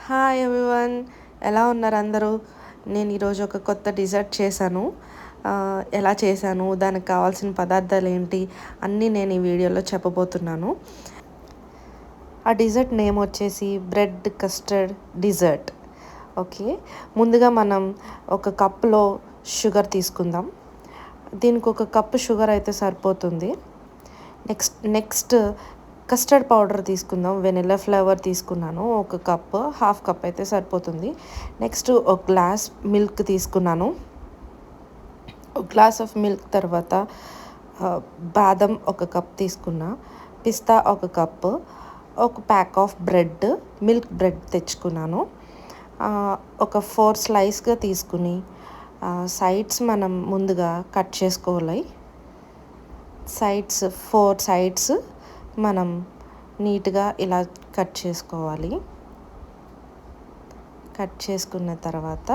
Hi everyone, ఎలా ఉన్నారు అందరూ? నేను ఈరోజు ఒక కొత్త డిజర్ట్ చేశాను. ఎలా చేశాను, దానికి కావాల్సిన పదార్థాలు ఏంటి అన్నీ నేను ఈ వీడియోలో చెప్పబోతున్నాను. ఆ డిజర్ట్ నేమ్ వచ్చేసి బ్రెడ్ కస్టర్డ్ డిజర్ట్. ఓకే, ముందుగా మనం ఒక కప్పులో షుగర్ తీసుకుందాం. దీనికి ఒక కప్పు షుగర్ అయితే సరిపోతుంది. నెక్స్ట్ కస్టర్డ్ పౌడర్ తీసుకుందాం. వెనిలా ఫ్లేవర్ తీసుకున్నాను, ఒక కప్, హాఫ్ కప్ అయితే సరిపోతుంది. నెక్స్ట్ ఒక గ్లాస్ మిల్క్ తీసుకున్నాను. ఒక గ్లాస్ ఆఫ్ మిల్క్ తర్వాత బాదం ఒక కప్ తీసుకున్నా, పిస్తా ఒక కప్, ఒక pack of bread, milk bread తెచ్చుకున్నాను. ఒక 4 స్లైస్గా తీసుకుని సైడ్స్ మనం ముందుగా కట్ చేసుకోవాలి. 4 సైడ్స్ మనం నీట్గా ఇలా కట్ చేసుకోవాలి. కట్ చేసుకున్న తర్వాత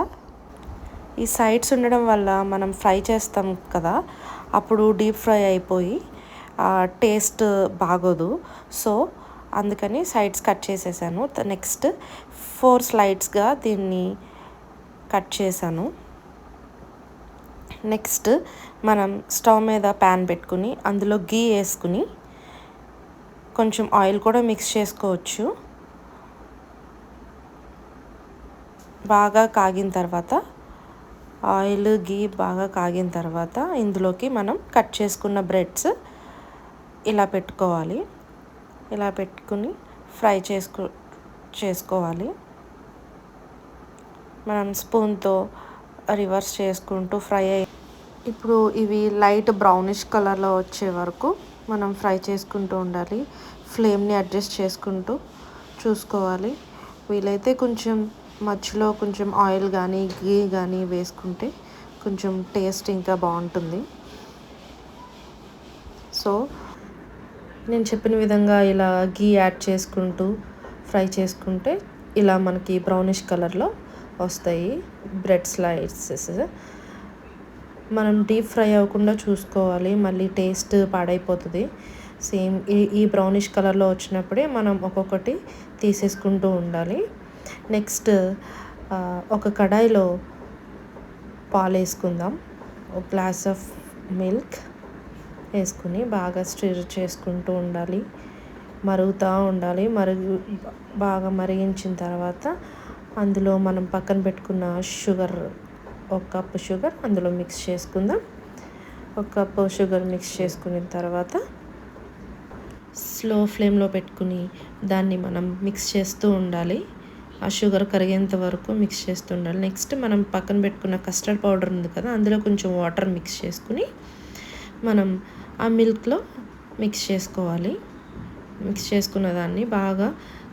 ఈ సైడ్స్ ఉండడం వల్ల మనం ఫ్రై చేస్తాం కదా, అప్పుడు డీప్ ఫ్రై అయిపోయి టేస్ట్ బాగోదు. సో అందుకని సైడ్స్ కట్ చేసేసాను. నెక్స్ట్ 4 స్లైడ్స్గా దీన్ని కట్ చేశాను. నెక్స్ట్ మనం స్టవ్ మీద ప్యాన్ పెట్టుకుని అందులో గీ వేసుకుని కొంచెం ఆయిల్ కూడా మిక్స్ చేసుకోవచ్చు. బాగా కాగిన తర్వాత ఆయిల్ గీ బాగా కాగిన తర్వాత ఇందులోకి మనం కట్ చేసుకున్న బ్రెడ్స్ ఇలా పెట్టుకోవాలి. ఇలా పెట్టుకుని ఫ్రై చేసుకోవాలి. మనం స్పూన్తో రివర్స్ చేసుకుంటూ ఫ్రై ఇప్పుడు ఇవి లైట్ బ్రౌనిష్ కలర్లో వచ్చే వరకు మనం ఫ్రై చేసుకుంటూ ఉండాలి. ఫ్లేమ్ని అడ్జస్ట్ చేసుకుంటూ చూసుకోవాలి. వీలైతే కొంచెం మధ్యలో కొంచెం ఆయిల్ కానీ గీ కానీ వేసుకుంటే కొంచెం టేస్ట్ ఇంకా బాగుంటుంది. సో నేను చెప్పిన విధంగా ఇలా గీ యాడ్ చేసుకుంటూ ఫ్రై చేసుకుంటే ఇలా మనకి బ్రౌనిష్ కలర్లో వస్తాయి బ్రెడ్ స్లైసెస్. మనం డీప్ ఫ్రై అవ్వకుండా చూసుకోవాలి, మళ్ళీ టేస్ట్ పాడైపోతుంది. సేమ్ ఈ బ్రౌనిష్ కలర్లో వచ్చినప్పుడే మనం ఒక్కొక్కటి తీసేసుకుంటూ ఉండాలి. నెక్స్ట్ ఒక కడాయిలో పాలు వేసుకుందాం. ఒక గ్లాస్ ఆఫ్ మిల్క్ వేసుకుని బాగా స్టిర్ చేసుకుంటూ ఉండాలి, మరుగుతూ ఉండాలి. బాగా మరిగించిన తర్వాత అందులో మనం పక్కన పెట్టుకున్న షుగర్, ఒక కప్పు షుగర్ అందులో మిక్స్ చేసుకుందాం. ఒక కప్పు షుగర్ మిక్స్ చేసుకున్న తర్వాత స్లో ఫ్లేమ్లో పెట్టుకుని దాన్ని మనం మిక్స్ చేస్తూ ఉండాలి. ఆ షుగర్ కరిగేంత వరకు మిక్స్ చేస్తూ ఉండాలి. నెక్స్ట్ మనం పక్కన పెట్టుకున్న కస్టర్డ్ పౌడర్ ఉంది కదా, అందులో కొంచెం వాటర్ మిక్స్ చేసుకుని మనం ఆ మిల్క్లో మిక్స్ చేసుకోవాలి. మిక్స్ చేసుకున్న దాన్ని బాగా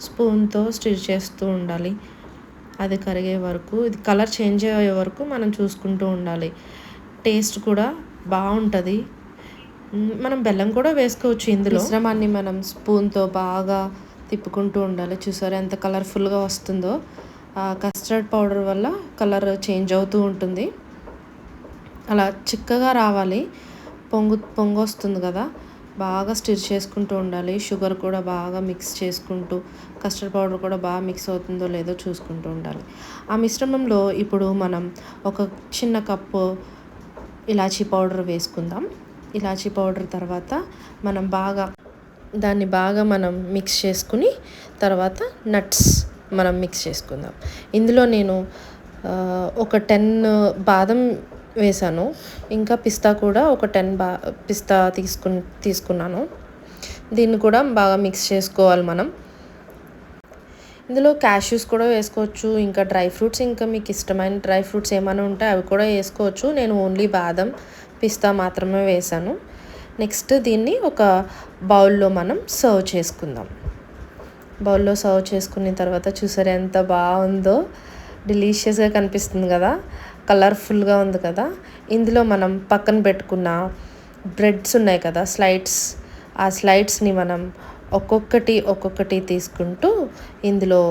స్పూన్తో స్టిర్ చేస్తూ ఉండాలి. అది కరిగే వరకు, ఇది కలర్ చేంజ్ అయ్యే వరకు మనం చూసుకుంటూ ఉండాలి. టేస్ట్ కూడా బాగుంటుంది. మనం బెల్లం కూడా వేసుకోవచ్చు. ఇందులో మిశ్రమాన్ని మనం స్పూన్తో బాగా తిప్పుకుంటూ ఉండాలి. చూసారా ఎంత కలర్ఫుల్గా వస్తుందో. కస్టర్డ్ పౌడర్ వల్ల కలర్ చేంజ్ అవుతూ ఉంటుంది. అలా చిక్కగా రావాలి. పొంగు వస్తుంది కదా, బాగా స్టిర్ చేసుకుంటూ ఉండాలి. షుగర్ కూడా బాగా మిక్స్ చేసుకుంటూ, కస్టర్డ్ పౌడర్ కూడా బాగా మిక్స్ అవుతుందో లేదో చూసుకుంటూ ఉండాలి. ఆ మిశ్రమంలో ఇప్పుడు మనం ఒక చిన్న కప్పు ఇలాచీ పౌడర్ వేసుకుందాం. ఇలాచీ పౌడర్ తర్వాత మనం దాన్ని బాగా మిక్స్ చేసుకుని తర్వాత నట్స్ మనం మిక్స్ చేసుకుందాం. ఇందులో నేను ఒక 10 బాదం వేసాను, ఇంకా పిస్తా కూడా ఒక 10 పిస్తా తీసుకున్నాను. దీన్ని కూడా బాగా మిక్స్ చేసుకోవాలి మనం. ఇందులో క్యాష్యూస్ కూడా వేసుకోవచ్చు, ఇంకా డ్రై ఫ్రూట్స్, ఇంకా మీకు ఇష్టమైన డ్రై ఫ్రూట్స్ ఏమైనా ఉంటే అవి కూడా వేసుకోవచ్చు. నేను ఓన్లీ బాదం పిస్తా మాత్రమే వేసాను. నెక్స్ట్ దీన్ని ఒక బౌల్లో మనం సర్వ్ చేసుకుందాం. బౌల్లో సర్వ్ చేసుకున్న తర్వాత చూసారా ఎంత బాగుందో, డెలీషియస్గా కనిపిస్తుంది కదా, కలర్ఫుల్గా ఉంది కదా. ఇందులో మనం పక్కన పెట్టుకున్న బ్రెడ్స్ ఉన్నాయి కదా, ఆ స్లైడ్స్ని మనం ఒక్కొక్కటి తీసుకుంటూ ఇందులో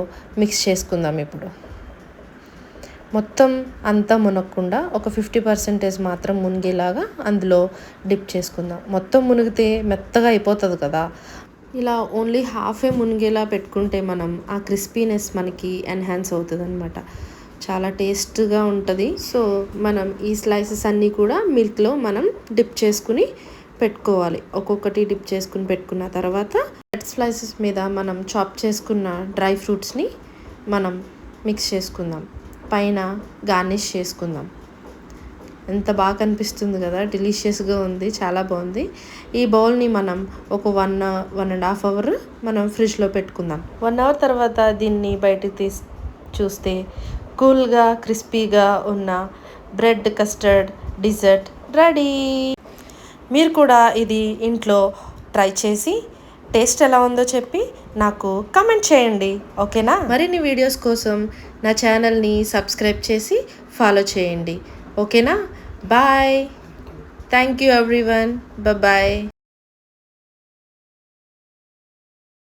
మిక్స్ చేసుకుందాం. ఇప్పుడు మొత్తం అంతా మునగకుండా ఒక 50% మాత్రం మునిగేలాగా అందులో డిప్ చేసుకుందాం. మొత్తం మునిగితే మెత్తగా అయిపోతుంది కదా, ఇలా ఓన్లీ హాఫే మునిగేలా పెట్టుకుంటే మనం ఆ క్రిస్పీనెస్ మనకి ఎన్హాన్స్ అవుతుంది అనమాట. చాలా టేస్ట్గా ఉంటుంది. సో మనం ఈ స్లైసెస్ అన్నీ కూడా మిల్క్లో మనం డిప్ చేసుకుని పెట్టుకోవాలి. ఒక్కొక్కటి డిప్ చేసుకుని పెట్టుకున్న తర్వాత బ్రెడ్ స్లైసెస్ మీద మనం చాప్ చేసుకున్న డ్రై ఫ్రూట్స్ని మనం మిక్స్ చేసుకుందాం, పైన గార్నిష్ చేసుకుందాం. ఎంత బాగా కనిపిస్తుంది కదా, డెలిషియస్గా ఉంది, చాలా బాగుంది. ఈ బౌల్ని మనం ఒక 1.5 అవర్ మనం ఫ్రిడ్జ్లో పెట్టుకుందాం. 1 అవర్ తర్వాత దీన్ని బయటకు చూస్తే కూల్గా క్రిస్పీగా ఉన్న బ్రెడ్ కస్టర్డ్ డిజర్ట్ రెడీ. మీరు కూడా ఇది ఇంట్లో ట్రై చేసి టేస్ట్ ఎలా ఉందో చెప్పి నాకు కమెంట్ చేయండి, ఓకేనా? మరిన్ని వీడియోస్ కోసం నా ఛానల్ని సబ్స్క్రైబ్ చేసి ఫాలో చేయండి, ఓకేనా? Bye. Thank you everyone. Bye.